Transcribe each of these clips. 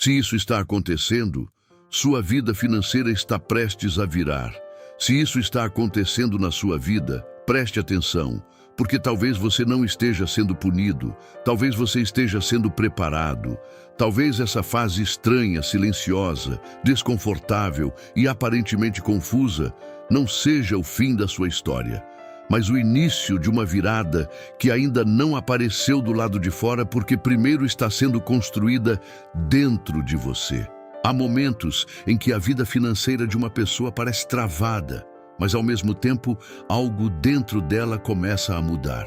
Se isso está acontecendo, sua vida financeira está prestes a virar. Se isso está acontecendo na sua vida, preste atenção, porque talvez você não esteja sendo punido, talvez você esteja sendo preparado, talvez essa fase estranha, silenciosa, desconfortável e aparentemente confusa não seja o fim da sua história, mas o início de uma virada que ainda não apareceu do lado de fora porque primeiro está sendo construída dentro de você. Há momentos em que a vida financeira de uma pessoa parece travada, mas ao mesmo tempo algo dentro dela começa a mudar.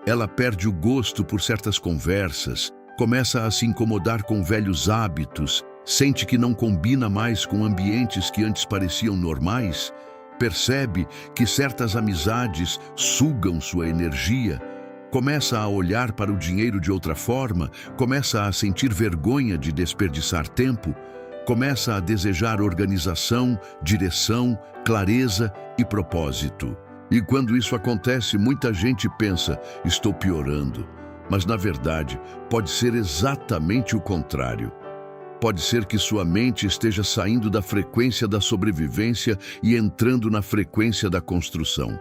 Ela perde o gosto por certas conversas, começa a se incomodar com velhos hábitos, sente que não combina mais com ambientes que antes pareciam normais, percebe que certas amizades sugam sua energia, começa a olhar para o dinheiro de outra forma, começa a sentir vergonha de desperdiçar tempo, começa a desejar organização, direção, clareza e propósito. E quando isso acontece, muita gente pensa, estou piorando. Mas na verdade, pode ser exatamente o contrário. Pode ser que sua mente esteja saindo da frequência da sobrevivência e entrando na frequência da construção.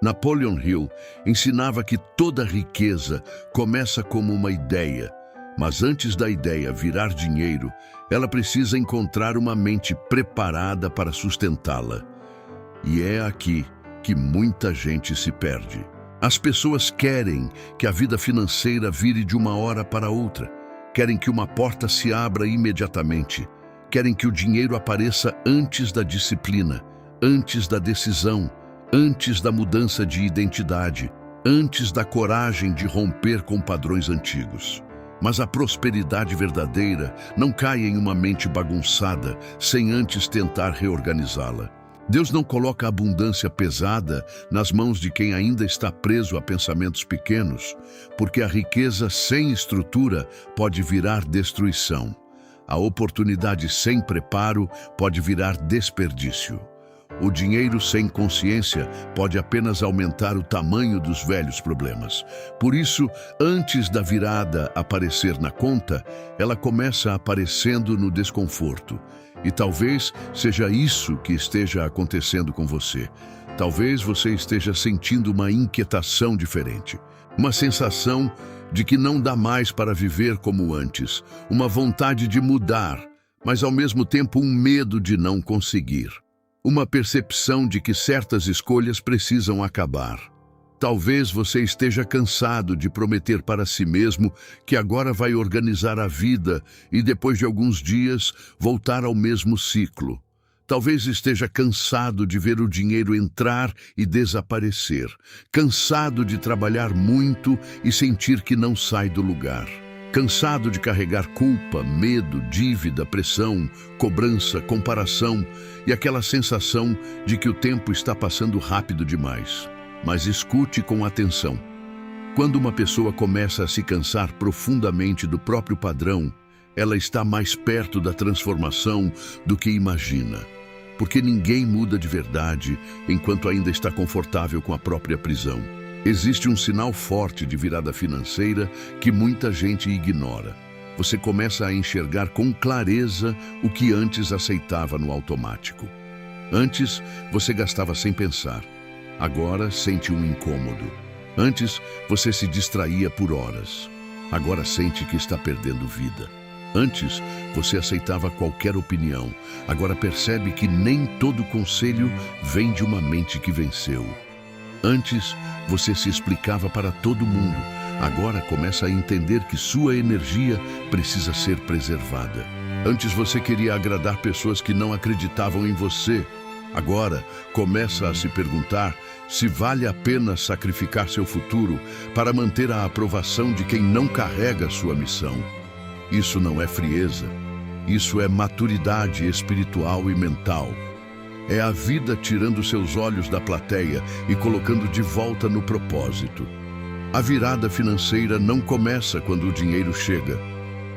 Napoleon Hill ensinava que toda riqueza começa como uma ideia, mas antes da ideia virar dinheiro, ela precisa encontrar uma mente preparada para sustentá-la. E é aqui que muita gente se perde. As pessoas querem que a vida financeira vire de uma hora para outra. Querem que uma porta se abra imediatamente. Querem que o dinheiro apareça antes da disciplina, antes da decisão, antes da mudança de identidade, antes da coragem de romper com padrões antigos. Mas a prosperidade verdadeira não cai em uma mente bagunçada, sem antes tentar reorganizá-la. Deus não coloca a abundância pesada nas mãos de quem ainda está preso a pensamentos pequenos, porque a riqueza sem estrutura pode virar destruição. A oportunidade sem preparo pode virar desperdício. O dinheiro sem consciência pode apenas aumentar o tamanho dos velhos problemas. Por isso, antes da virada aparecer na conta, ela começa aparecendo no desconforto. E talvez seja isso que esteja acontecendo com você. Talvez você esteja sentindo uma inquietação diferente. Uma sensação de que não dá mais para viver como antes. Uma vontade de mudar, mas ao mesmo tempo um medo de não conseguir. Uma percepção de que certas escolhas precisam acabar. Talvez você esteja cansado de prometer para si mesmo que agora vai organizar a vida e depois de alguns dias voltar ao mesmo ciclo. Talvez esteja cansado de ver o dinheiro entrar e desaparecer. Cansado de trabalhar muito e sentir que não sai do lugar. Cansado de carregar culpa, medo, dívida, pressão, cobrança, comparação e aquela sensação de que o tempo está passando rápido demais. Mas escute com atenção. Quando uma pessoa começa a se cansar profundamente do próprio padrão, ela está mais perto da transformação do que imagina. Porque ninguém muda de verdade enquanto ainda está confortável com a própria prisão. Existe um sinal forte de virada financeira que muita gente ignora. Você começa a enxergar com clareza o que antes aceitava no automático. Antes, você gastava sem pensar. Agora, sente um incômodo. Antes, você se distraía por horas. Agora sente que está perdendo vida. Antes, você aceitava qualquer opinião. Agora percebe que nem todo conselho vem de uma mente que venceu. Antes, você se explicava para todo mundo. Agora começa a entender que sua energia precisa ser preservada. Antes você queria agradar pessoas que não acreditavam em você. Agora começa a se perguntar se vale a pena sacrificar seu futuro para manter a aprovação de quem não carrega sua missão. Isso não é frieza. Isso é maturidade espiritual e mental. É a vida tirando seus olhos da plateia e colocando de volta no propósito. A virada financeira não começa quando o dinheiro chega.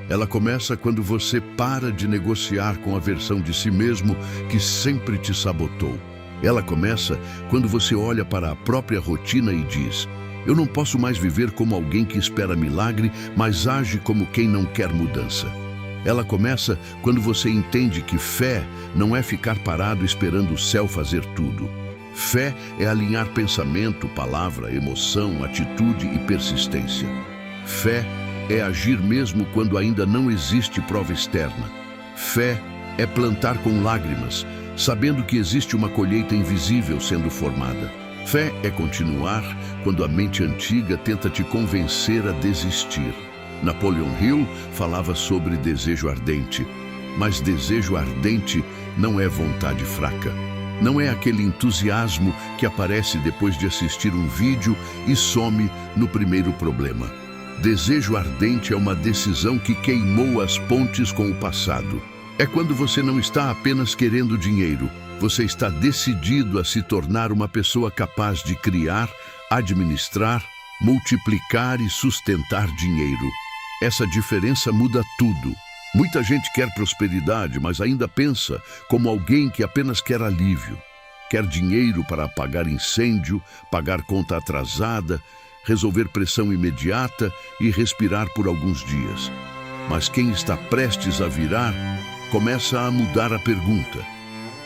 Ela começa quando você para de negociar com a versão de si mesmo que sempre te sabotou. Ela começa quando você olha para a própria rotina e diz: eu não posso mais viver como alguém que espera milagre, mas age como quem não quer mudança. Ela começa quando você entende que fé não é ficar parado esperando o céu fazer tudo. Fé é alinhar pensamento, palavra, emoção, atitude e persistência. Fé é agir mesmo quando ainda não existe prova externa. Fé é plantar com lágrimas, sabendo que existe uma colheita invisível sendo formada. Fé é continuar quando a mente antiga tenta te convencer a desistir. Napoleon Hill falava sobre desejo ardente, mas desejo ardente não é vontade fraca. Não é aquele entusiasmo que aparece depois de assistir um vídeo e some no primeiro problema. Desejo ardente é uma decisão que queimou as pontes com o passado. É quando você não está apenas querendo dinheiro, você está decidido a se tornar uma pessoa capaz de criar, administrar, multiplicar e sustentar dinheiro. Essa diferença muda tudo. Muita gente quer prosperidade, mas ainda pensa como alguém que apenas quer alívio. Quer dinheiro para apagar incêndio, pagar conta atrasada, resolver pressão imediata e respirar por alguns dias. Mas quem está prestes a virar, começa a mudar a pergunta.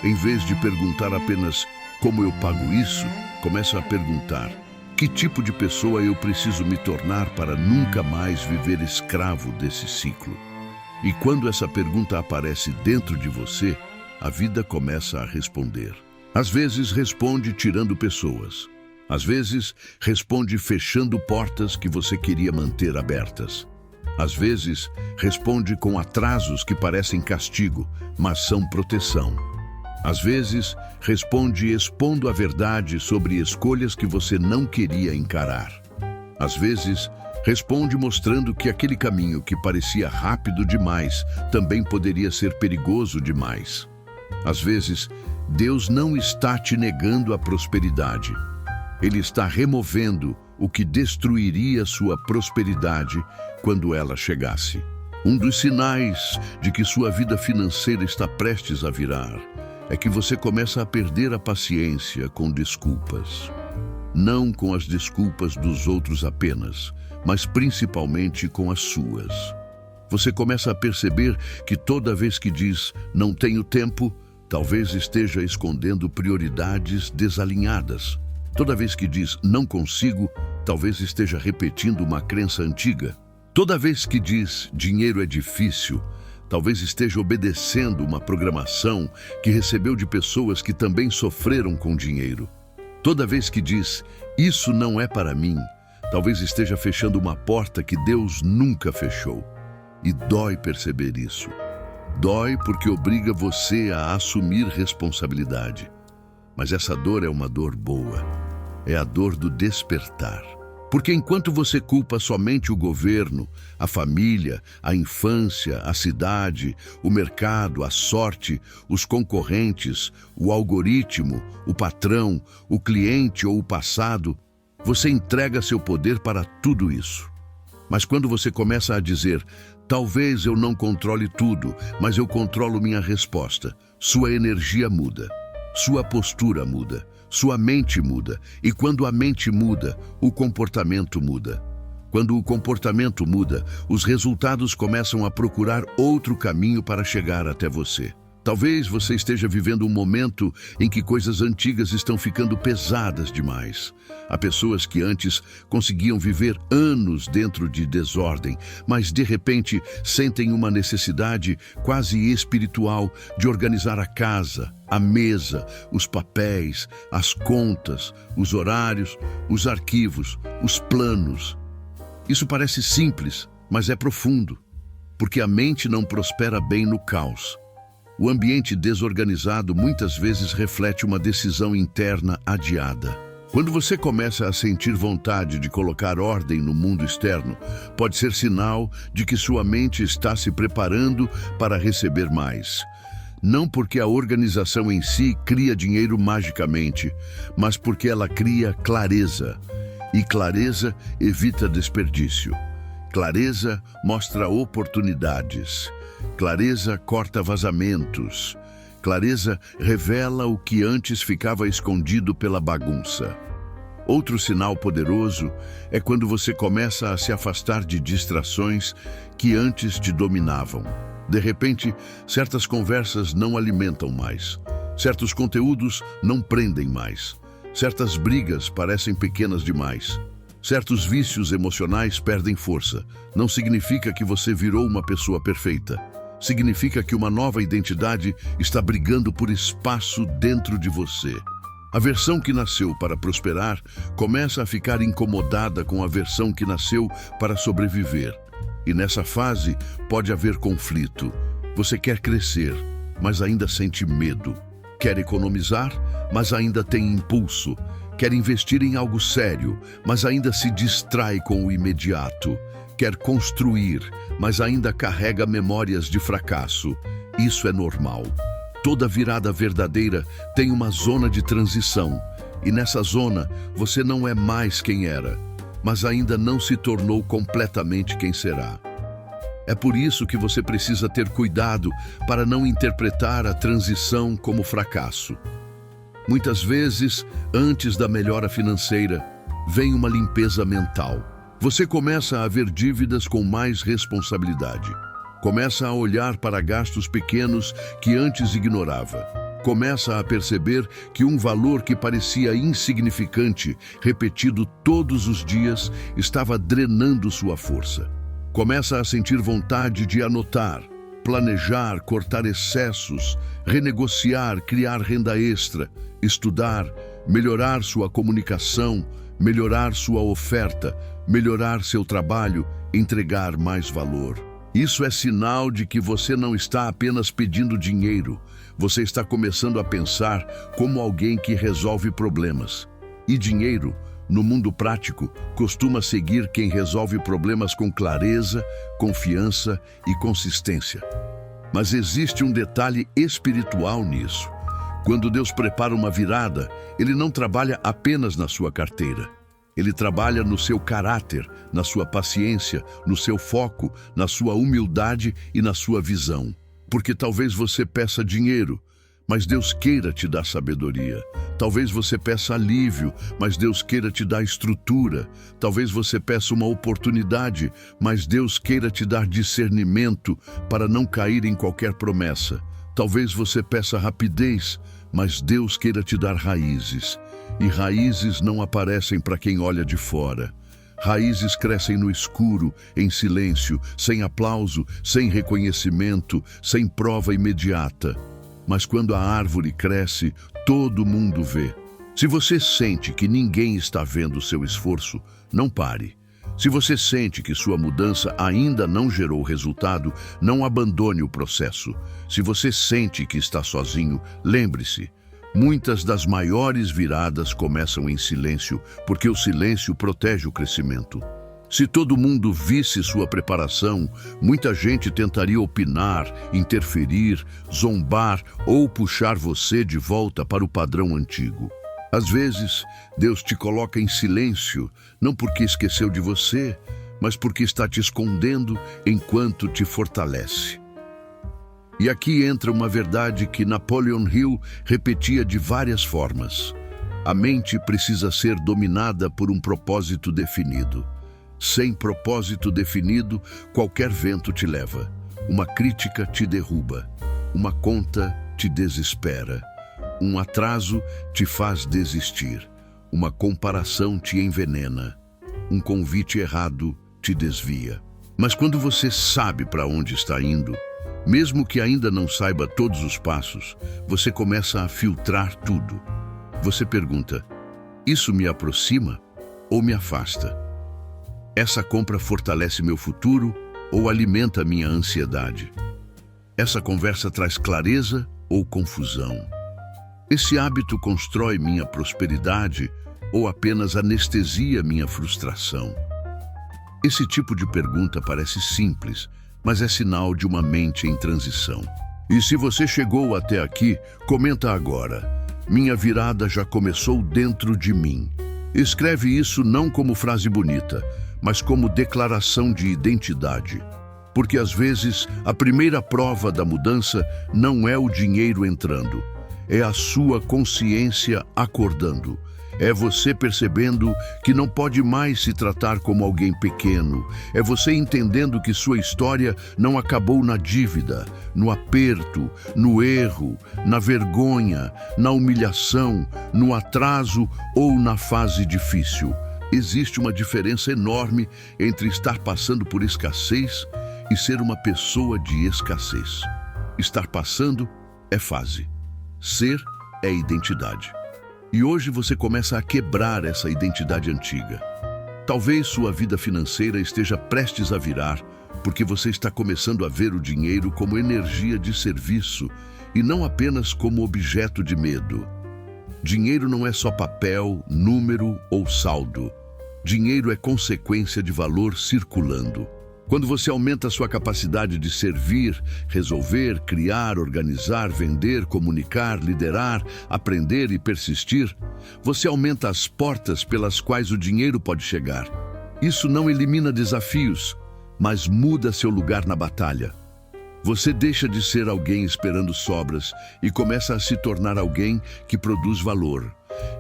Em vez de perguntar apenas como eu pago isso, começa a perguntar: que tipo de pessoa eu preciso me tornar para nunca mais viver escravo desse ciclo? E quando essa pergunta aparece dentro de você, a vida começa a responder. Às vezes responde tirando pessoas. Às vezes responde fechando portas que você queria manter abertas. Às vezes responde com atrasos que parecem castigo, mas são proteção. Às vezes responde expondo a verdade sobre escolhas que você não queria encarar. Às vezes responde mostrando que aquele caminho que parecia rápido demais também poderia ser perigoso demais. Às vezes, Deus não está te negando a prosperidade. Ele está removendo o que destruiria sua prosperidade quando ela chegasse. Um dos sinais de que sua vida financeira está prestes a virar é que você começa a perder a paciência com desculpas. Não com as desculpas dos outros apenas, mas principalmente com as suas. Você começa a perceber que toda vez que diz "não tenho tempo", talvez esteja escondendo prioridades desalinhadas. Toda vez que diz "não consigo", talvez esteja repetindo uma crença antiga. Toda vez que diz "dinheiro é difícil", talvez esteja obedecendo uma programação que recebeu de pessoas que também sofreram com dinheiro. Toda vez que diz "isso não é para mim", talvez esteja fechando uma porta que Deus nunca fechou. E dói perceber isso. Dói porque obriga você a assumir responsabilidade. Mas essa dor é uma dor boa. É a dor do despertar. Porque enquanto você culpa somente o governo, a família, a infância, a cidade, o mercado, a sorte, os concorrentes, o algoritmo, o patrão, o cliente ou o passado, você entrega seu poder para tudo isso. Mas quando você começa a dizer "talvez eu não controle tudo, mas eu controlo minha resposta", sua energia muda, sua postura muda, sua mente muda. E quando a mente muda, o comportamento muda. Quando o comportamento muda, os resultados começam a procurar outro caminho para chegar até você. Talvez você esteja vivendo um momento em que coisas antigas estão ficando pesadas demais. Há pessoas que antes conseguiam viver anos dentro de desordem, mas de repente sentem uma necessidade quase espiritual de organizar a casa, a mesa, os papéis, as contas, os horários, os arquivos, os planos. Isso parece simples, mas é profundo, porque a mente não prospera bem no caos. O ambiente desorganizado muitas vezes reflete uma decisão interna adiada. Quando você começa a sentir vontade de colocar ordem no mundo externo, pode ser sinal de que sua mente está se preparando para receber mais. Não porque a organização em si cria dinheiro magicamente, mas porque ela cria clareza. E clareza evita desperdício. Clareza mostra oportunidades. Clareza corta vazamentos. Clareza revela o que antes ficava escondido pela bagunça. Outro sinal poderoso é quando você começa a se afastar de distrações que antes te dominavam. De repente, certas conversas não alimentam mais. Certos conteúdos não prendem mais. Certas brigas parecem pequenas demais. Certos vícios emocionais perdem força. Não significa que você virou uma pessoa perfeita. Significa que uma nova identidade está brigando por espaço dentro de você. A versão que nasceu para prosperar começa a ficar incomodada com a versão que nasceu para sobreviver. E nessa fase pode haver conflito. Você quer crescer, mas ainda sente medo. Quer economizar, mas ainda tem impulso. Quer investir em algo sério, mas ainda se distrai com o imediato. Quer construir, mas ainda carrega memórias de fracasso. Isso é normal. Toda virada verdadeira tem uma zona de transição. E nessa zona, você não é mais quem era, mas ainda não se tornou completamente quem será. É por isso que você precisa ter cuidado para não interpretar a transição como fracasso. Muitas vezes, antes da melhora financeira, vem uma limpeza mental. Você começa a ver dívidas com mais responsabilidade. Começa a olhar para gastos pequenos que antes ignorava. Começa a perceber que um valor que parecia insignificante, repetido todos os dias, estava drenando sua força. Começa a sentir vontade de anotar, planejar, cortar excessos, renegociar, criar renda extra, estudar, melhorar sua comunicação, melhorar sua oferta, melhorar seu trabalho, entregar mais valor. Isso é sinal de que você não está apenas pedindo dinheiro, você está começando a pensar como alguém que resolve problemas. E dinheiro, no mundo prático, costuma seguir quem resolve problemas com clareza, confiança e consistência. Mas existe um detalhe espiritual nisso. Quando Deus prepara uma virada, Ele não trabalha apenas na sua carteira. Ele trabalha no seu caráter, na sua paciência, no seu foco, na sua humildade e na sua visão. Porque talvez você peça dinheiro, mas Deus queira te dar sabedoria. Talvez você peça alívio, mas Deus queira te dar estrutura. Talvez você peça uma oportunidade, mas Deus queira te dar discernimento para não cair em qualquer promessa. Talvez você peça rapidez, mas Deus queira te dar raízes. E raízes não aparecem para quem olha de fora. Raízes crescem no escuro, em silêncio, sem aplauso, sem reconhecimento, sem prova imediata. Mas quando a árvore cresce, todo mundo vê. Se você sente que ninguém está vendo o seu esforço, não pare. Se você sente que sua mudança ainda não gerou resultado, não abandone o processo. Se você sente que está sozinho, lembre-se, muitas das maiores viradas começam em silêncio, porque o silêncio protege o crescimento. Se todo mundo visse sua preparação, muita gente tentaria opinar, interferir, zombar ou puxar você de volta para o padrão antigo. Às vezes, Deus te coloca em silêncio, não porque esqueceu de você, mas porque está te escondendo enquanto te fortalece. E aqui entra uma verdade que Napoleon Hill repetia de várias formas. A mente precisa ser dominada por um propósito definido. Sem propósito definido, qualquer vento te leva. Uma crítica te derruba. Uma conta te desespera. Um atraso te faz desistir. Uma comparação te envenena. Um convite errado te desvia. Mas quando você sabe para onde está indo, mesmo que ainda não saiba todos os passos, você começa a filtrar tudo. Você pergunta: isso me aproxima ou me afasta? Essa compra fortalece meu futuro ou alimenta minha ansiedade? Essa conversa traz clareza ou confusão? Esse hábito constrói minha prosperidade ou apenas anestesia minha frustração? Esse tipo de pergunta parece simples, mas é sinal de uma mente em transição. E se você chegou até aqui, comenta agora: minha virada já começou dentro de mim. Escreve isso não como frase bonita, mas como declaração de identidade. Porque às vezes a primeira prova da mudança não é o dinheiro entrando, é a sua consciência acordando. É você percebendo que não pode mais se tratar como alguém pequeno. É você entendendo que sua história não acabou na dívida, no aperto, no erro, na vergonha, na humilhação, no atraso ou na fase difícil. Existe uma diferença enorme entre estar passando por escassez e ser uma pessoa de escassez. Estar passando é fase. Ser é identidade. E hoje você começa a quebrar essa identidade antiga. Talvez sua vida financeira esteja prestes a virar, porque você está começando a ver o dinheiro como energia de serviço e não apenas como objeto de medo. Dinheiro não é só papel, número ou saldo. Dinheiro é consequência de valor circulando. Quando você aumenta sua capacidade de servir, resolver, criar, organizar, vender, comunicar, liderar, aprender e persistir, você aumenta as portas pelas quais o dinheiro pode chegar. Isso não elimina desafios, mas muda seu lugar na batalha. Você deixa de ser alguém esperando sobras e começa a se tornar alguém que produz valor.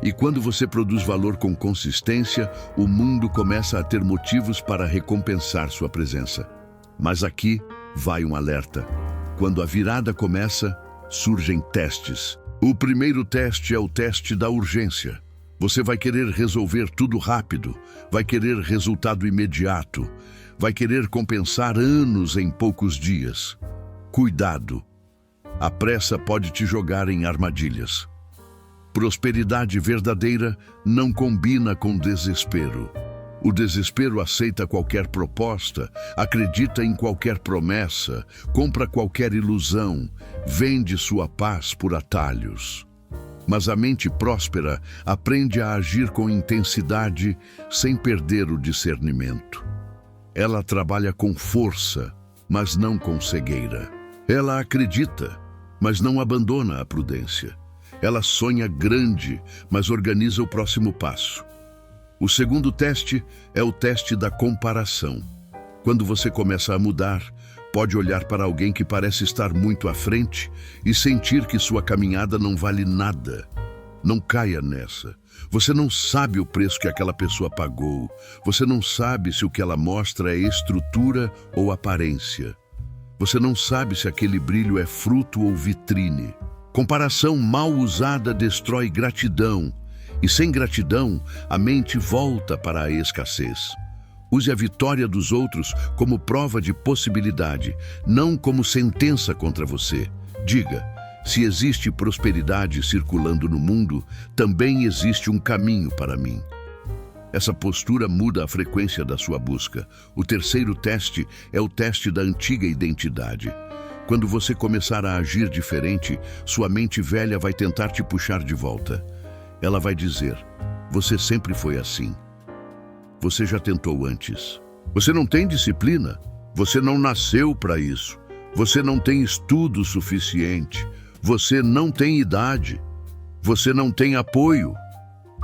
E quando você produz valor com consistência, o mundo começa a ter motivos para recompensar sua presença. Mas aqui vai um alerta. Quando a virada começa, surgem testes. O primeiro teste é o teste da urgência. Você vai querer resolver tudo rápido, vai querer resultado imediato, vai querer compensar anos em poucos dias. Cuidado! A pressa pode te jogar em armadilhas. Prosperidade verdadeira não combina com desespero. O desespero aceita qualquer proposta, acredita em qualquer promessa, compra qualquer ilusão, vende sua paz por atalhos. Mas a mente próspera aprende a agir com intensidade sem perder o discernimento. Ela trabalha com força, mas não com cegueira. Ela acredita, mas não abandona a prudência. Ela sonha grande, mas organiza o próximo passo. O segundo teste é o teste da comparação. Quando você começa a mudar, pode olhar para alguém que parece estar muito à frente e sentir que sua caminhada não vale nada. Não caia nessa. Você não sabe o preço que aquela pessoa pagou. Você não sabe se o que ela mostra é estrutura ou aparência. Você não sabe se aquele brilho é fruto ou vitrine. Comparação mal usada destrói gratidão, e sem gratidão, a mente volta para a escassez. Use a vitória dos outros como prova de possibilidade, não como sentença contra você. Diga, se existe prosperidade circulando no mundo, também existe um caminho para mim. Essa postura muda a frequência da sua busca. O terceiro teste é o teste da antiga identidade. Quando você começar a agir diferente, sua mente velha vai tentar te puxar de volta. Ela vai dizer, você sempre foi assim. Você já tentou antes. Você não tem disciplina. Você não nasceu para isso. Você não tem estudo suficiente. Você não tem idade. Você não tem apoio.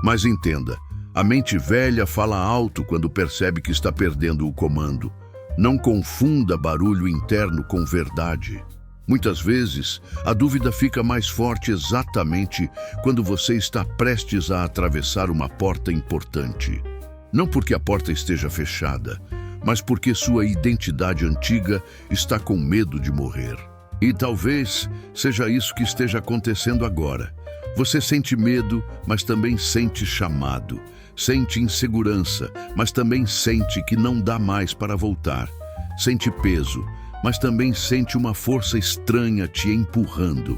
Mas entenda, a mente velha fala alto quando percebe que está perdendo o comando. Não confunda barulho interno com verdade. Muitas vezes, a dúvida fica mais forte exatamente quando você está prestes a atravessar uma porta importante. Não porque a porta esteja fechada, mas porque sua identidade antiga está com medo de morrer. E talvez seja isso que esteja acontecendo agora. Você sente medo, mas também sente chamado. Sente insegurança, mas também sente que não dá mais para voltar. Sente peso, mas também sente uma força estranha te empurrando.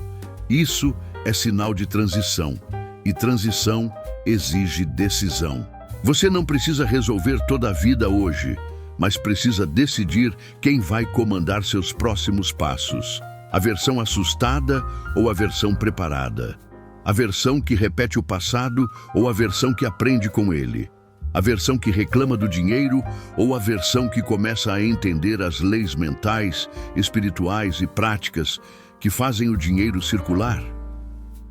Isso é sinal de transição, e transição exige decisão. Você não precisa resolver toda a vida hoje, mas precisa decidir quem vai comandar seus próximos passos. A versão assustada ou a versão preparada? A versão que repete o passado ou a versão que aprende com ele? A versão que reclama do dinheiro ou a versão que começa a entender as leis mentais, espirituais e práticas que fazem o dinheiro circular?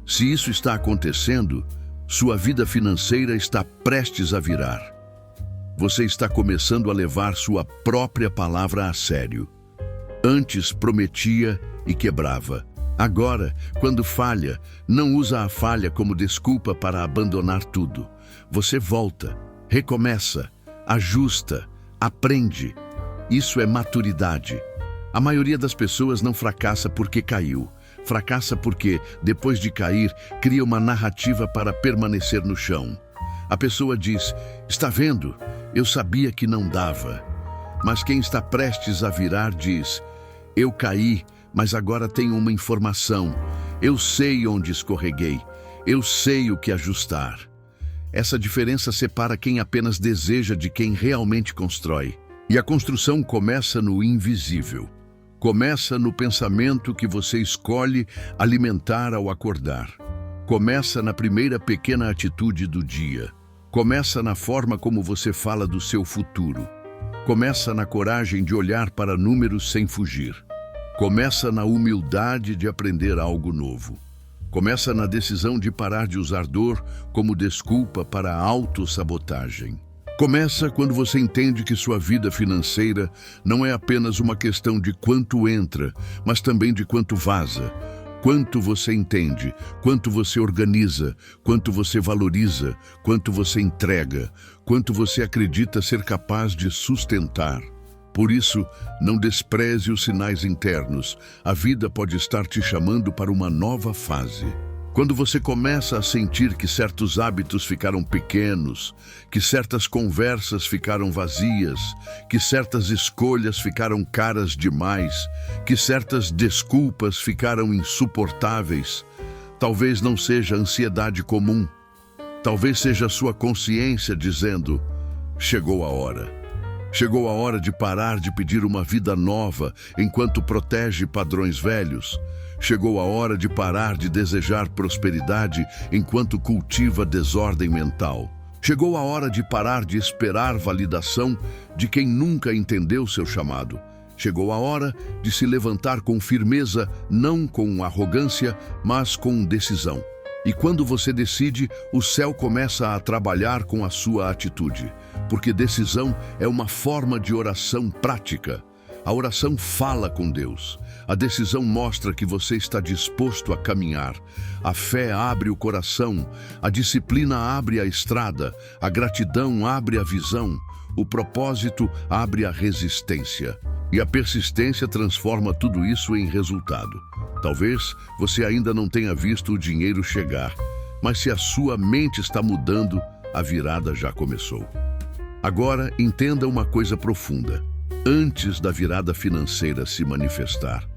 Se isso está acontecendo, sua vida financeira está prestes a virar. Você está começando a levar sua própria palavra a sério. Antes prometia e quebrava. Agora, quando falha, não usa a falha como desculpa para abandonar tudo. você volta, recomeça, ajusta, aprende. Isso é maturidade. A maioria das pessoas não fracassa porque caiu. Fracassa porque, depois de cair, cria uma narrativa para permanecer no chão. A pessoa diz: está vendo? Eu sabia que não dava. Mas quem está prestes a virar diz: eu caí, mas agora tenho uma informação. Eu sei onde escorreguei. Eu sei o que ajustar. Essa diferença separa quem apenas deseja de quem realmente constrói. E a construção começa no invisível. Começa no pensamento que você escolhe alimentar ao acordar. Começa na primeira pequena atitude do dia. Começa na forma como você fala do seu futuro. Começa na coragem de olhar para números sem fugir. Começa na humildade de aprender algo novo. Começa na decisão de parar de usar dor como desculpa para a autossabotagem. Começa quando você entende que sua vida financeira não é apenas uma questão de quanto entra, mas também de quanto vaza. Quanto você entende, quanto você organiza, quanto você valoriza, quanto você entrega, quanto você acredita ser capaz de sustentar. Por isso, não despreze os sinais internos. A vida pode estar te chamando para uma nova fase. Quando você começa a sentir que certos hábitos ficaram pequenos, que certas conversas ficaram vazias, que certas escolhas ficaram caras demais, que certas desculpas ficaram insuportáveis, talvez não seja ansiedade comum. Talvez seja a sua consciência dizendo: chegou a hora. Chegou a hora de parar de pedir uma vida nova enquanto protege padrões velhos. Chegou a hora de parar de desejar prosperidade enquanto cultiva desordem mental. Chegou a hora de parar de esperar validação de quem nunca entendeu seu chamado. Chegou a hora de se levantar com firmeza, não com arrogância, mas com decisão. E quando você decide, o céu começa a trabalhar com a sua atitude, porque decisão é uma forma de oração prática. A oração fala com Deus. A decisão mostra que você está disposto a caminhar. A fé abre o coração. A disciplina abre a estrada. A gratidão abre a visão. O propósito abre a resistência. E a persistência transforma tudo isso em resultado. Talvez você ainda não tenha visto o dinheiro chegar, mas se a sua mente está mudando, a virada já começou. Agora, entenda uma coisa profunda. Antes da virada financeira se manifestar,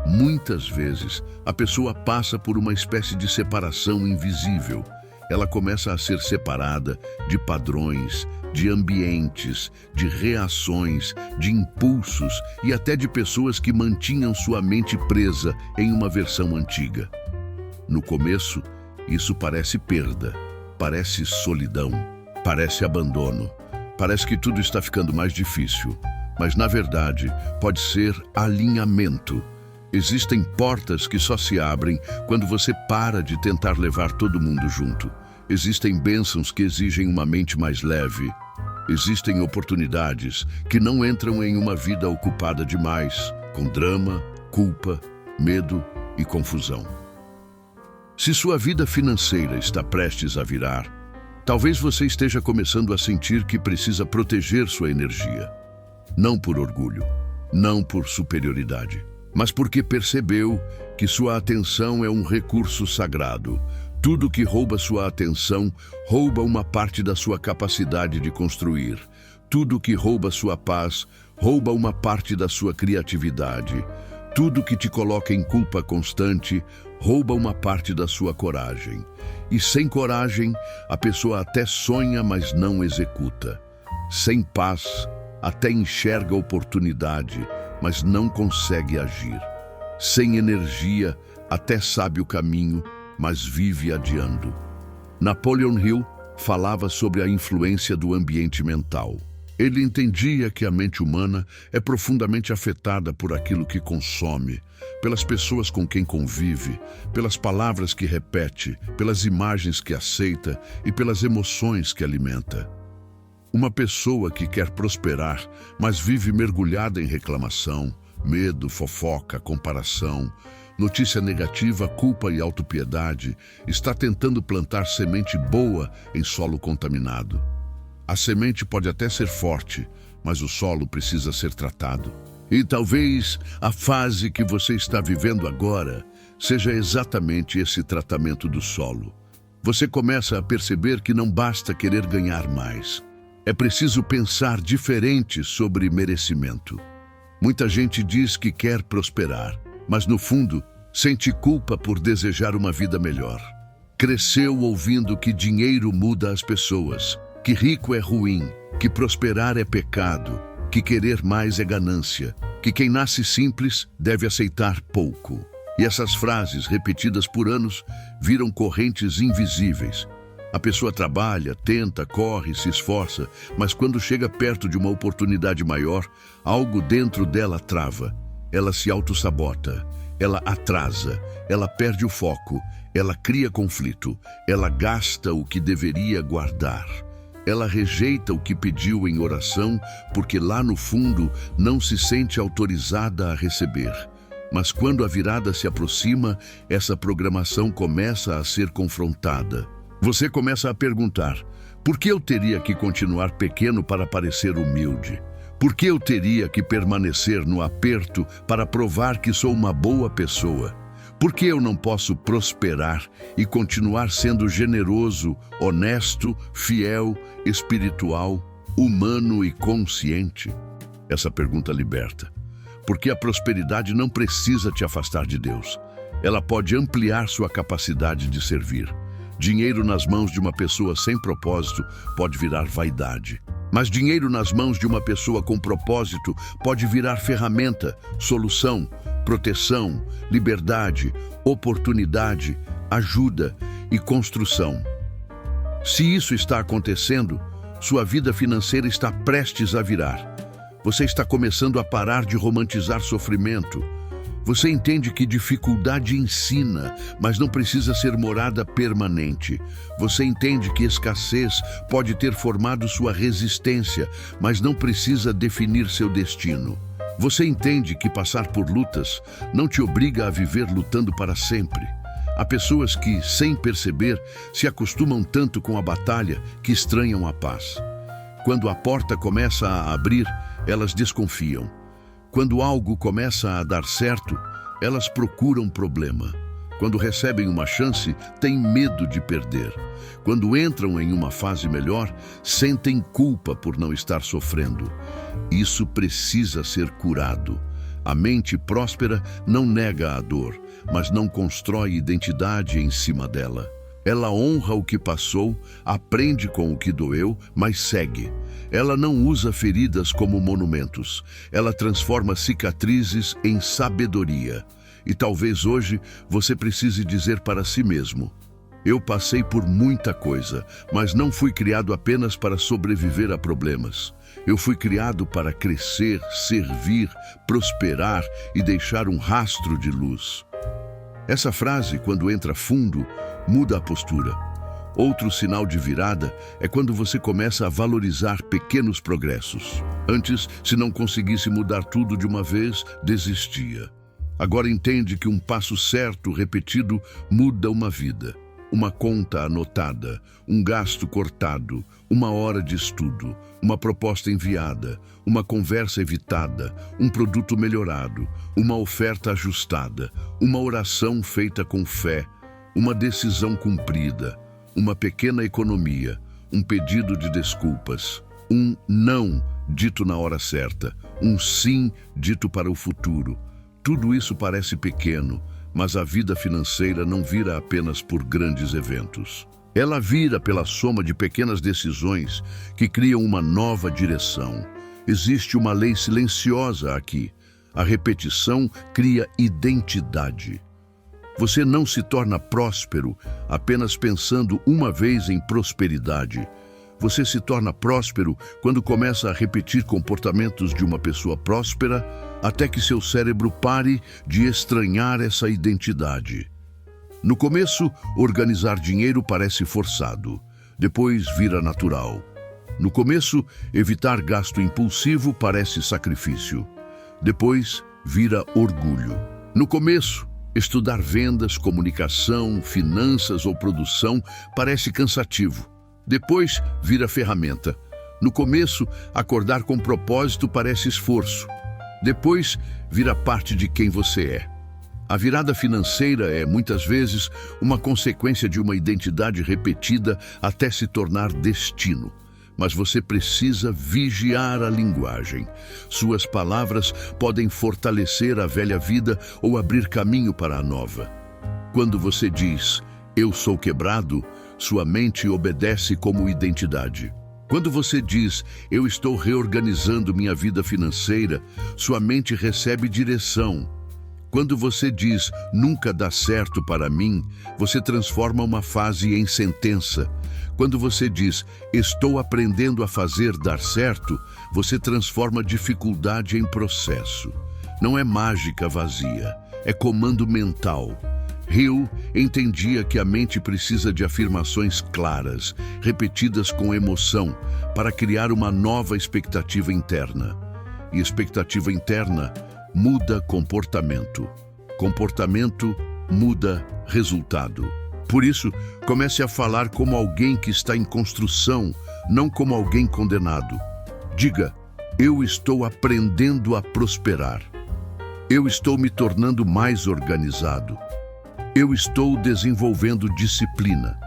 muitas vezes a pessoa passa por uma espécie de separação invisível. Ela começa a ser separada de padrões, de ambientes, de reações, de impulsos e até de pessoas que mantinham sua mente presa em uma versão antiga. No começo, isso parece perda, parece solidão, parece abandono, parece que tudo está ficando mais difícil. Mas, na verdade, pode ser alinhamento. Existem portas que só se abrem quando você para de tentar levar todo mundo junto. Existem bênçãos que exigem uma mente mais leve. Existem oportunidades que não entram em uma vida ocupada demais, com drama, culpa, medo e confusão. Se sua vida financeira está prestes a virar, talvez você esteja começando a sentir que precisa proteger sua energia. Não por orgulho, não por superioridade, mas porque percebeu que sua atenção é um recurso sagrado. Tudo que rouba sua atenção rouba uma parte da sua capacidade de construir. Tudo que rouba sua paz rouba uma parte da sua criatividade. Tudo que te coloca em culpa constante rouba uma parte da sua coragem. E sem coragem, a pessoa até sonha, mas não executa. Sem paz, até enxerga oportunidade, mas não consegue agir. Sem energia, até sabe o caminho, mas vive adiando. Napoleon Hill falava sobre a influência do ambiente mental. Ele entendia que a mente humana é profundamente afetada por aquilo que consome, pelas pessoas com quem convive, pelas palavras que repete, pelas imagens que aceita e pelas emoções que alimenta. Uma pessoa que quer prosperar, mas vive mergulhada em reclamação, medo, fofoca, comparação, Notícia negativa, culpa e autopiedade está tentando plantar semente boa em solo contaminado. A semente pode até ser forte, mas o solo precisa ser tratado. E talvez a fase que você está vivendo agora seja exatamente esse tratamento do solo. Você começa a perceber que não basta querer ganhar mais. É preciso pensar diferente sobre merecimento. Muita gente diz que quer prosperar, mas no fundo sente culpa por desejar uma vida melhor. Cresceu ouvindo que dinheiro muda as pessoas, que rico é ruim, que prosperar é pecado, que querer mais é ganância, que quem nasce simples deve aceitar pouco. E essas frases, repetidas por anos, viram correntes invisíveis. A pessoa trabalha, tenta, corre, se esforça, mas quando chega perto de uma oportunidade maior, algo dentro dela trava. Ela se autossabota, ela atrasa, ela perde o foco, ela cria conflito, ela gasta o que deveria guardar. Ela rejeita o que pediu em oração porque lá no fundo não se sente autorizada a receber. Mas quando a virada se aproxima, essa programação começa a ser confrontada. Você começa a perguntar: por que eu teria que continuar pequeno para parecer humilde? Por que eu teria que permanecer no aperto para provar que sou uma boa pessoa? Por que eu não posso prosperar e continuar sendo generoso, honesto, fiel, espiritual, humano e consciente? Essa pergunta liberta. Porque a prosperidade não precisa te afastar de Deus. Ela pode ampliar sua capacidade de servir. Dinheiro nas mãos de uma pessoa sem propósito pode virar vaidade. Mas dinheiro nas mãos de uma pessoa com propósito pode virar ferramenta, solução, proteção, liberdade, oportunidade, ajuda e construção. Se isso está acontecendo, sua vida financeira está prestes a virar. Você está começando a parar de romantizar sofrimento. Você entende que dificuldade ensina, mas não precisa ser morada permanente. Você entende que escassez pode ter formado sua resistência, mas não precisa definir seu destino. Você entende que passar por lutas não te obriga a viver lutando para sempre. Há pessoas que, sem perceber, se acostumam tanto com a batalha que estranham a paz. Quando a porta começa a abrir, elas desconfiam. Quando algo começa a dar certo, elas procuram problema. Quando recebem uma chance, têm medo de perder. Quando entram em uma fase melhor, sentem culpa por não estar sofrendo. Isso precisa ser curado. A mente próspera não nega a dor, mas não constrói identidade em cima dela. Ela honra o que passou, aprende com o que doeu, mas segue. Ela não usa feridas como monumentos. Ela transforma cicatrizes em sabedoria. E talvez hoje você precise dizer para si mesmo: eu passei por muita coisa, mas não fui criado apenas para sobreviver a problemas. Eu fui criado para crescer, servir, prosperar e deixar um rastro de luz. Essa frase, quando entra fundo, muda a postura. Outro sinal de virada é quando você começa a valorizar pequenos progressos. Antes, se não conseguisse mudar tudo de uma vez, desistia. Agora entende que um passo certo, repetido, muda uma vida. Uma conta anotada, um gasto cortado, uma hora de estudo, uma proposta enviada, uma conversa evitada, um produto melhorado, uma oferta ajustada, uma oração feita com fé, uma decisão cumprida, uma pequena economia, um pedido de desculpas, um não dito na hora certa, um sim dito para o futuro. Tudo isso parece pequeno, mas a vida financeira não vira apenas por grandes eventos. Ela vira pela soma de pequenas decisões que criam uma nova direção. Existe uma lei silenciosa aqui. A repetição cria identidade. Você não se torna próspero apenas pensando uma vez em prosperidade. Você se torna próspero quando começa a repetir comportamentos de uma pessoa próspera até que seu cérebro pare de estranhar essa identidade. No começo, organizar dinheiro parece forçado. Depois vira natural. No começo, evitar gasto impulsivo parece sacrifício. Depois, vira orgulho. No começo, Estudar vendas, comunicação, finanças ou produção parece cansativo. Depois, vira ferramenta. No começo, acordar com propósito parece esforço. Depois, vira parte de quem você é. A virada financeira é, muitas vezes, uma consequência de uma identidade repetida até se tornar destino. Mas você precisa vigiar a linguagem. Suas palavras podem fortalecer a velha vida ou abrir caminho para a nova. Quando você diz, eu sou quebrado, sua mente obedece como identidade. Quando você diz, eu estou reorganizando minha vida financeira, sua mente recebe direção. Quando você diz, nunca dá certo para mim, você transforma uma fase em sentença. Quando você diz, estou aprendendo a fazer dar certo, você transforma dificuldade em processo. Não é mágica vazia, é comando mental. Hill entendia que a mente precisa de afirmações claras, repetidas com emoção, para criar uma nova expectativa interna. E expectativa interna muda comportamento. Comportamento muda resultado. Por isso, comece a falar como alguém que está em construção, não como alguém condenado. Diga, eu estou aprendendo a prosperar. Eu estou me tornando mais organizado. Eu estou desenvolvendo disciplina.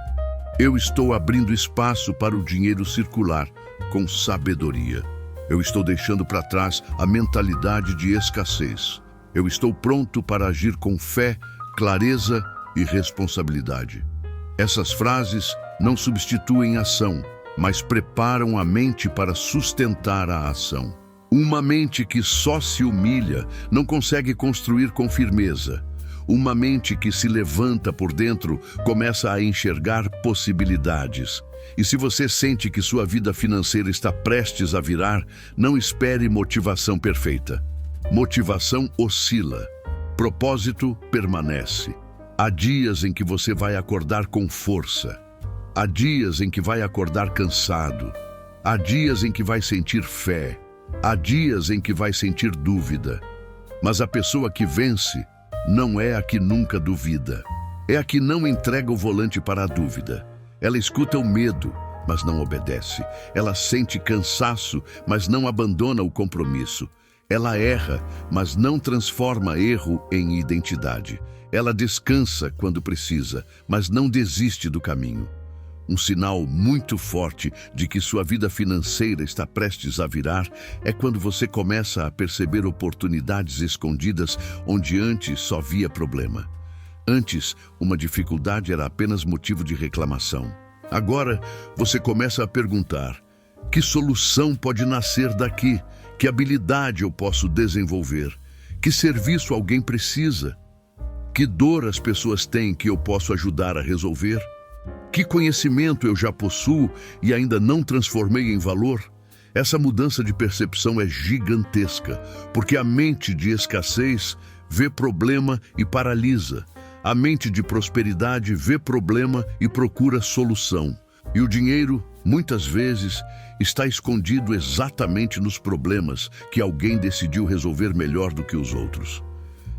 Eu estou abrindo espaço para o dinheiro circular com sabedoria. Eu estou deixando para trás a mentalidade de escassez. Eu estou pronto para agir com fé, clareza e responsabilidade. Essas frases não substituem ação, mas preparam a mente para sustentar a ação. Uma mente que só se humilha não consegue construir com firmeza. Uma mente que se levanta por dentro começa a enxergar possibilidades. E se você sente que sua vida financeira está prestes a virar, não espere motivação perfeita. Motivação oscila. Propósito permanece. Há dias em que você vai acordar com força. Há dias em que vai acordar cansado. Há dias em que vai sentir fé. Há dias em que vai sentir dúvida. Mas a pessoa que vence não é a que nunca duvida. É a que não entrega o volante para a dúvida. Ela escuta o medo, mas não obedece. Ela sente cansaço, mas não abandona o compromisso. Ela erra, mas não transforma erro em identidade. Ela descansa quando precisa, mas não desiste do caminho. Um sinal muito forte de que sua vida financeira está prestes a virar é quando você começa a perceber oportunidades escondidas onde antes só via problema. Antes, uma dificuldade era apenas motivo de reclamação. Agora, você começa a perguntar, que solução pode nascer daqui? Que habilidade eu posso desenvolver? Que serviço alguém precisa? Que dor as pessoas têm que eu posso ajudar a resolver? Que conhecimento eu já possuo e ainda não transformei em valor? Essa mudança de percepção é gigantesca, porque a mente de escassez vê problema e paralisa. A mente de prosperidade vê problema e procura solução. E o dinheiro, muitas vezes, está escondido exatamente nos problemas que alguém decidiu resolver melhor do que os outros.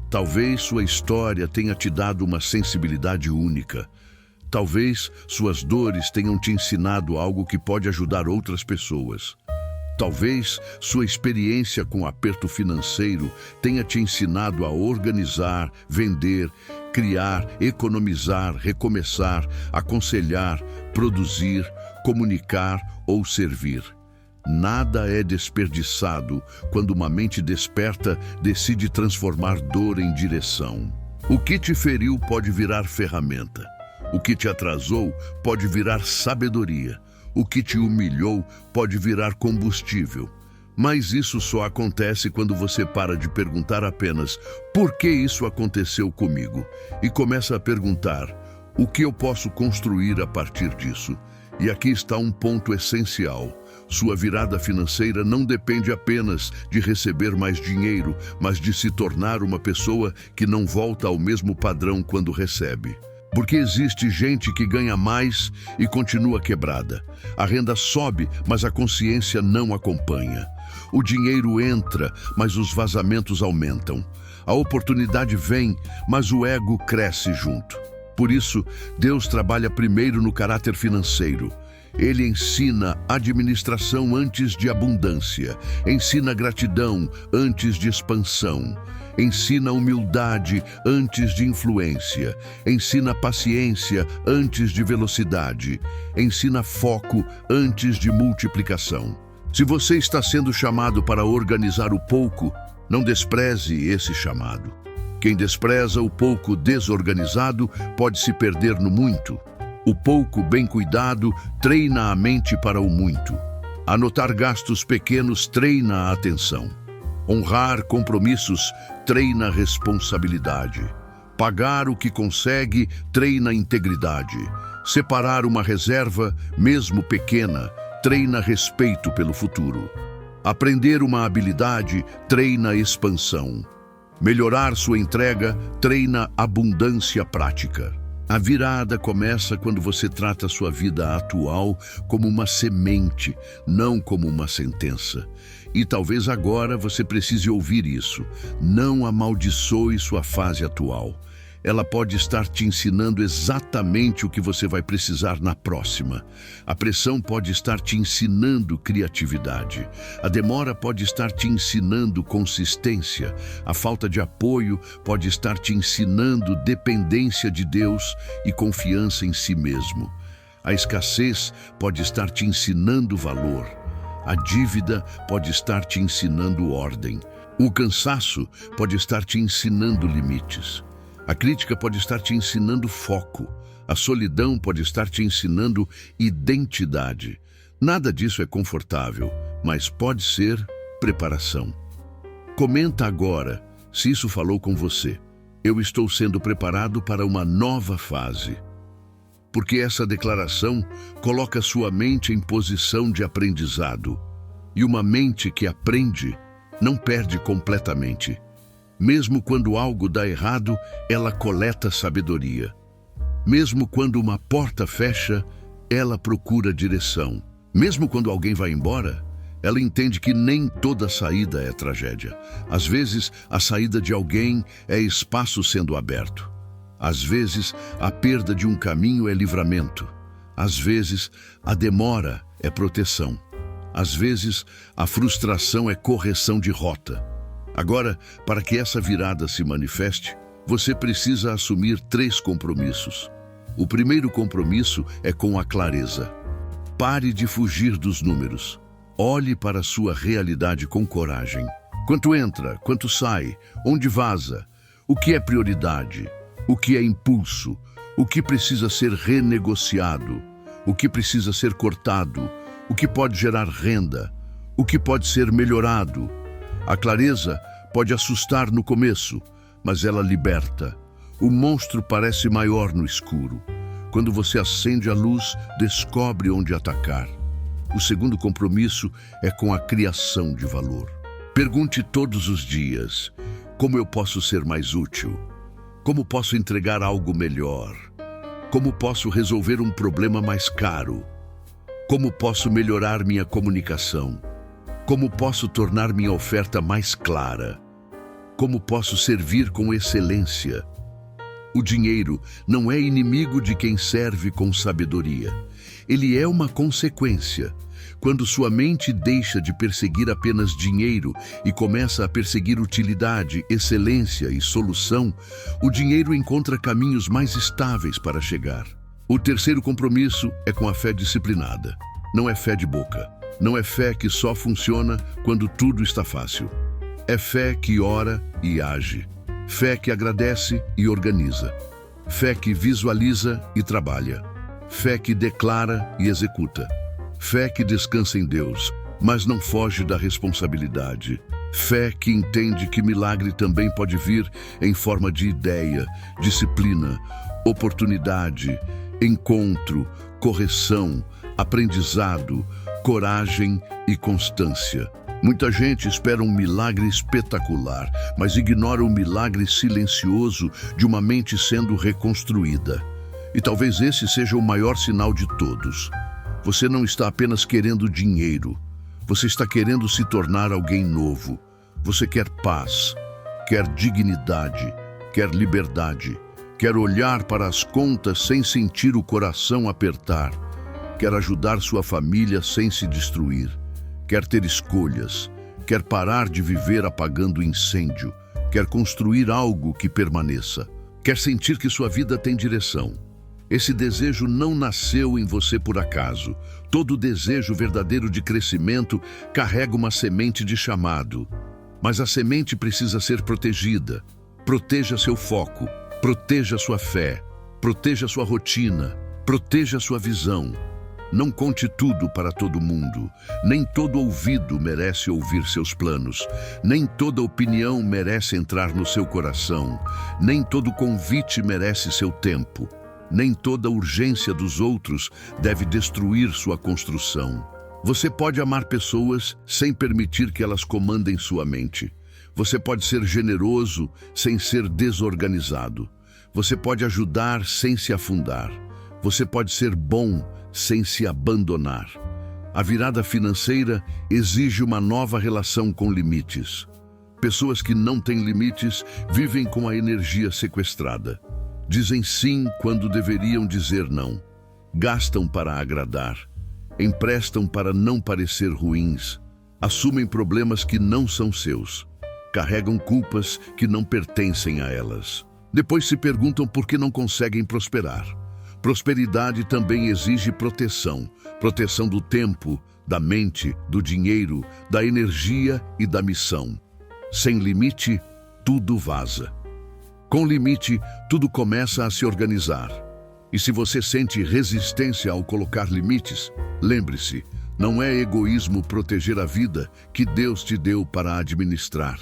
Talvez sua história tenha te dado uma sensibilidade única. Talvez suas dores tenham te ensinado algo que pode ajudar outras pessoas. Talvez sua experiência com aperto financeiro tenha te ensinado a organizar, vender, criar, economizar, recomeçar, aconselhar, produzir, comunicar ou servir. Nada é desperdiçado quando uma mente desperta decide transformar dor em direção. O que te feriu pode virar ferramenta. O que te atrasou pode virar sabedoria. O que te humilhou pode virar combustível. Mas isso só acontece quando você para de perguntar apenas por que isso aconteceu comigo e começa a perguntar o que eu posso construir a partir disso. E aqui está um ponto essencial. Sua virada financeira não depende apenas de receber mais dinheiro, mas de se tornar uma pessoa que não volta ao mesmo padrão quando recebe. Porque existe gente que ganha mais e continua quebrada. A renda sobe, mas a consciência não acompanha. O dinheiro entra, mas os vazamentos aumentam. A oportunidade vem, mas o ego cresce junto. Por isso, Deus trabalha primeiro no caráter financeiro. Ele ensina administração antes de abundância, ensina gratidão antes de expansão, ensina humildade antes de influência, ensina paciência antes de velocidade, ensina foco antes de multiplicação. Se você está sendo chamado para organizar o pouco, não despreze esse chamado. Quem despreza o pouco desorganizado pode se perder no muito. O pouco bem cuidado treina a mente para o muito. Anotar gastos pequenos treina a atenção. Honrar compromissos treina a responsabilidade. Pagar o que consegue treina a integridade. Separar uma reserva, mesmo pequena, treina respeito pelo futuro. Aprender uma habilidade treina a expansão. Melhorar sua entrega treina abundância prática. A virada começa quando você trata sua vida atual como uma semente, não como uma sentença. E talvez agora você precise ouvir isso. Não amaldiçoe sua fase atual. Ela pode estar te ensinando exatamente o que você vai precisar na próxima. A pressão pode estar te ensinando criatividade. A demora pode estar te ensinando consistência. A falta de apoio pode estar te ensinando dependência de Deus e confiança em si mesmo. A escassez pode estar te ensinando valor. A dívida pode estar te ensinando ordem. O cansaço pode estar te ensinando limites. A crítica pode estar te ensinando foco. A solidão pode estar te ensinando identidade. Nada disso é confortável, mas pode ser preparação. Comenta agora se isso falou com você. Eu estou sendo preparado para uma nova fase. Porque essa declaração coloca sua mente em posição de aprendizado. E uma mente que aprende não perde completamente. Mesmo quando algo dá errado, ela coleta sabedoria. Mesmo quando uma porta fecha, ela procura direção. Mesmo quando alguém vai embora, ela entende que nem toda saída é tragédia. Às vezes, a saída de alguém é espaço sendo aberto. Às vezes, a perda de um caminho é livramento. Às vezes, a demora é proteção. Às vezes, a frustração é correção de rota. Agora, para que essa virada se manifeste, você precisa assumir 3 compromissos. O primeiro compromisso é com a clareza. Pare de fugir dos números. Olhe para a sua realidade com coragem. Quanto entra, quanto sai, onde vaza, o que é prioridade, o que é impulso, o que precisa ser renegociado, o que precisa ser cortado, o que pode gerar renda, o que pode ser melhorado. A clareza pode assustar no começo, mas ela liberta. O monstro parece maior no escuro. Quando você acende a luz, descobre onde atacar. O segundo compromisso é com a criação de valor. Pergunte todos os dias: como eu posso ser mais útil? Como posso entregar algo melhor? Como posso resolver um problema mais caro? Como posso melhorar minha comunicação? Como posso tornar minha oferta mais clara? Como posso servir com excelência? O dinheiro não é inimigo de quem serve com sabedoria. Ele é uma consequência. Quando sua mente deixa de perseguir apenas dinheiro e começa a perseguir utilidade, excelência e solução, o dinheiro encontra caminhos mais estáveis para chegar. O terceiro compromisso é com a fé disciplinada. Não é fé de boca. Não é fé que só funciona quando tudo está fácil. É fé que ora e age. Fé que agradece e organiza. Fé que visualiza e trabalha. Fé que declara e executa. Fé que descansa em Deus, mas não foge da responsabilidade. Fé que entende que milagre também pode vir em forma de ideia, disciplina, oportunidade, encontro, correção, aprendizado, coragem e constância. Muita gente espera um milagre espetacular, mas ignora o milagre silencioso de uma mente sendo reconstruída. E talvez esse seja o maior sinal de todos. Você não está apenas querendo dinheiro. Você está querendo se tornar alguém novo. Você quer paz. quer dignidade, quer liberdade, quer olhar para as contas sem sentir o coração apertar, quer ajudar sua família sem se destruir, quer ter escolhas, quer parar de viver apagando incêndio, quer construir algo que permaneça, quer sentir que sua vida tem direção. Esse desejo não nasceu em você por acaso. Todo desejo verdadeiro de crescimento carrega uma semente de chamado. Mas a semente precisa ser protegida. Proteja seu foco, proteja sua fé, proteja sua rotina, proteja sua visão. Não conte tudo para todo mundo. Nem todo ouvido merece ouvir seus planos. Nem toda opinião merece entrar no seu coração. Nem todo convite merece seu tempo. Nem toda urgência dos outros deve destruir sua construção. Você pode amar pessoas sem permitir que elas comandem sua mente. Você pode ser generoso sem ser desorganizado. Você pode ajudar sem se afundar. Você pode ser bom sem se abandonar. A virada financeira exige uma nova relação com limites. Pessoas que não têm limites vivem com a energia sequestrada. Dizem sim quando deveriam dizer não. Gastam para agradar. Emprestam para não parecer ruins. Assumem problemas que não são seus. Carregam culpas que não pertencem a elas. Depois se perguntam por que não conseguem prosperar. Prosperidade também exige proteção. Proteção do tempo, da mente, do dinheiro, da energia e da missão. Sem limite, tudo vaza. Com limite, tudo começa a se organizar. E se você sente resistência ao colocar limites, lembre-se, não é egoísmo proteger a vida que Deus te deu para administrar.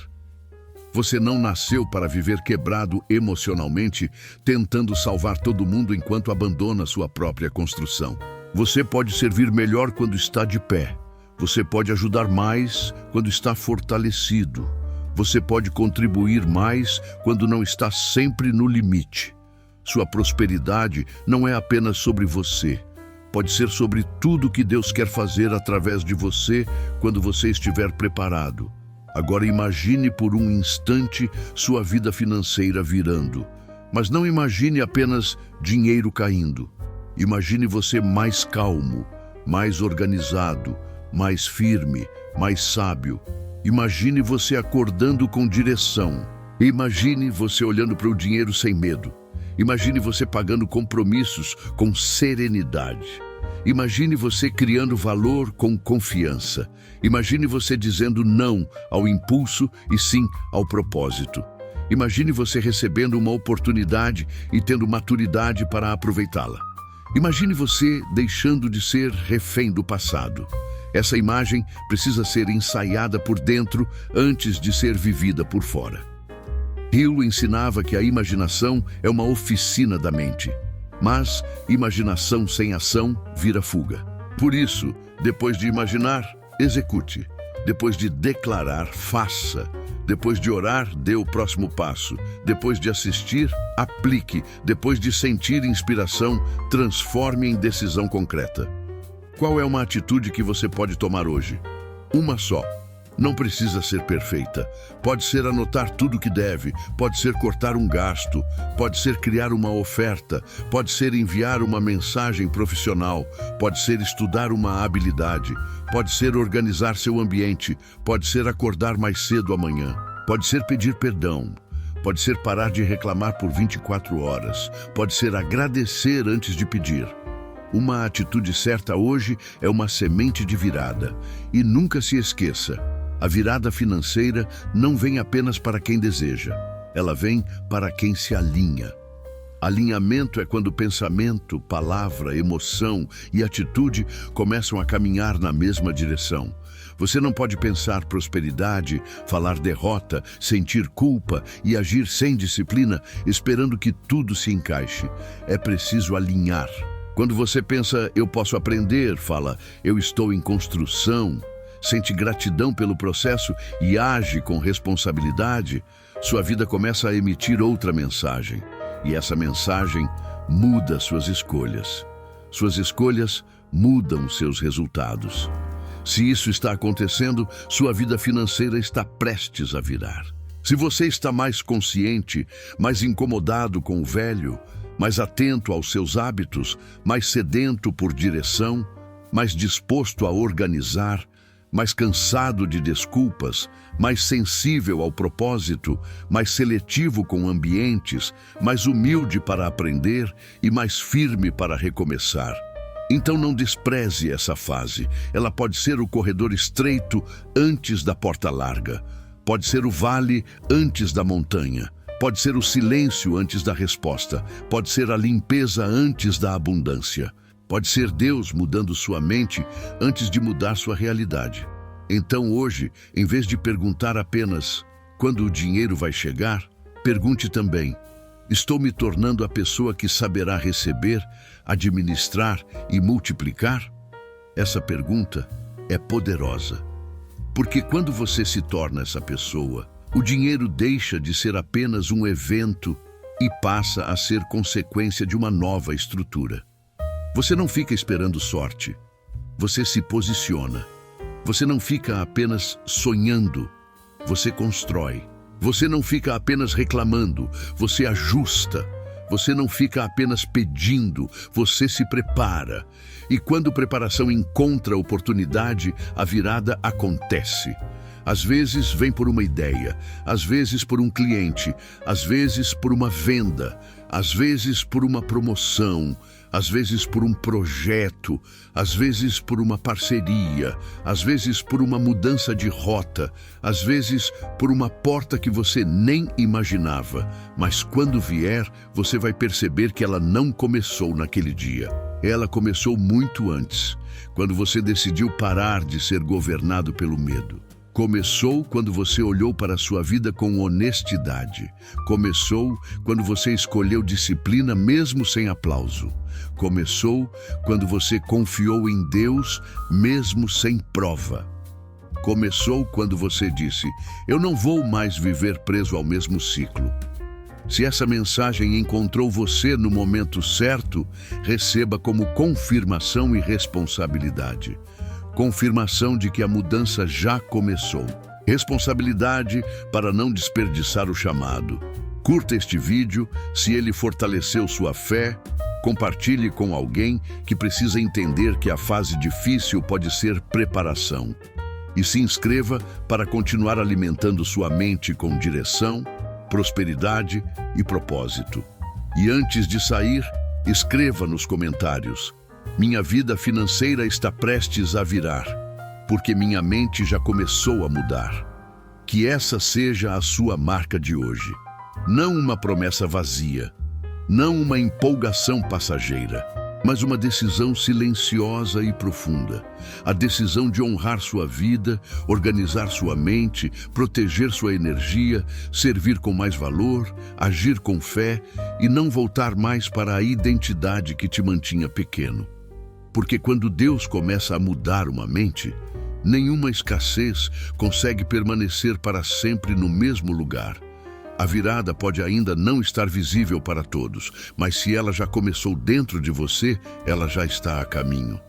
Você não nasceu para viver quebrado emocionalmente, tentando salvar todo mundo enquanto abandona sua própria construção. Você pode servir melhor quando está de pé. Você pode ajudar mais quando está fortalecido. Você pode contribuir mais quando não está sempre no limite. Sua prosperidade não é apenas sobre você. Pode ser sobre tudo que Deus quer fazer através de você quando você estiver preparado. Agora imagine por um instante sua vida financeira virando. Mas não imagine apenas dinheiro caindo. Imagine você mais calmo, mais organizado, mais firme, mais sábio. Imagine você acordando com direção. Imagine você olhando para o dinheiro sem medo. Imagine você pagando compromissos com serenidade. Imagine você criando valor com confiança. Imagine você dizendo não ao impulso e sim ao propósito. Imagine você recebendo uma oportunidade e tendo maturidade para aproveitá-la. Imagine você deixando de ser refém do passado. Essa imagem precisa ser ensaiada por dentro antes de ser vivida por fora. Hill ensinava que a imaginação é uma oficina da mente. Mas imaginação sem ação vira fuga. Por isso, depois de imaginar, execute. Depois de declarar, faça. Depois de orar, dê o próximo passo. Depois de assistir, aplique. Depois de sentir inspiração, transforme em decisão concreta. Qual é uma atitude que você pode tomar hoje? Uma só. Não precisa ser perfeita. Pode ser anotar tudo que deve, pode ser cortar um gasto, pode ser criar uma oferta, pode ser enviar uma mensagem profissional, pode ser estudar uma habilidade, pode ser organizar seu ambiente, pode ser acordar mais cedo amanhã, pode ser pedir perdão, pode ser parar de reclamar por 24 horas, pode ser agradecer antes de pedir. Uma atitude certa hoje é uma semente de virada. E nunca se esqueça, a virada financeira não vem apenas para quem deseja, ela vem para quem se alinha. Alinhamento é quando pensamento, palavra, emoção e atitude começam a caminhar na mesma direção. Você não pode pensar prosperidade, falar derrota, sentir culpa e agir sem disciplina, esperando que tudo se encaixe. É preciso alinhar. Quando você pensa, eu posso aprender, fala, eu estou em construção, sente gratidão pelo processo e age com responsabilidade, sua vida começa a emitir outra mensagem. E essa mensagem muda suas escolhas. Suas escolhas mudam seus resultados. Se isso está acontecendo, sua vida financeira está prestes a virar. Se você está mais consciente, mais incomodado com o velho, mais atento aos seus hábitos, mais sedento por direção, mais disposto a organizar, mais cansado de desculpas, mais sensível ao propósito, mais seletivo com ambientes, mais humilde para aprender e mais firme para recomeçar. Então não despreze essa fase. Ela pode ser o corredor estreito antes da porta larga. Pode ser o vale antes da montanha. Pode ser o silêncio antes da resposta. Pode ser a limpeza antes da abundância. Pode ser Deus mudando sua mente antes de mudar sua realidade. Então hoje, em vez de perguntar apenas quando o dinheiro vai chegar, pergunte também: estou me tornando a pessoa que saberá receber, administrar e multiplicar? Essa pergunta é poderosa. Porque quando você se torna essa pessoa, o dinheiro deixa de ser apenas um evento e passa a ser consequência de uma nova estrutura. Você não fica esperando sorte, você se posiciona. Você não fica apenas sonhando, você constrói. Você não fica apenas reclamando, você ajusta. Você não fica apenas pedindo, você se prepara. E quando preparação encontra oportunidade, a virada acontece. Às vezes vem por uma ideia, às vezes por um cliente, às vezes por uma venda, às vezes por uma promoção, às vezes por um projeto, às vezes por uma parceria, às vezes por uma mudança de rota, às vezes por uma porta que você nem imaginava. Mas quando vier, você vai perceber que ela não começou naquele dia. Ela começou muito antes, quando você decidiu parar de ser governado pelo medo. Começou quando você olhou para a sua vida com honestidade. Começou quando você escolheu disciplina mesmo sem aplauso. Começou quando você confiou em Deus mesmo sem prova. Começou quando você disse: eu não vou mais viver preso ao mesmo ciclo. Se essa mensagem encontrou você no momento certo, receba como confirmação e responsabilidade. Confirmação de que a mudança já começou. Responsabilidade para não desperdiçar o chamado. Curta este vídeo se ele fortaleceu sua fé. Compartilhe com alguém que precisa entender que a fase difícil pode ser preparação. E se inscreva para continuar alimentando sua mente com direção, prosperidade e propósito. E antes de sair, escreva nos comentários: minha vida financeira está prestes a virar, porque minha mente já começou a mudar. Que essa seja a sua marca de hoje. Não uma promessa vazia, não uma empolgação passageira, mas uma decisão silenciosa e profunda. A decisão de honrar sua vida, organizar sua mente, proteger sua energia, servir com mais valor, agir com fé e não voltar mais para a identidade que te mantinha pequeno. Porque quando Deus começa a mudar uma mente, nenhuma escassez consegue permanecer para sempre no mesmo lugar. A virada pode ainda não estar visível para todos, mas se ela já começou dentro de você, ela já está a caminho.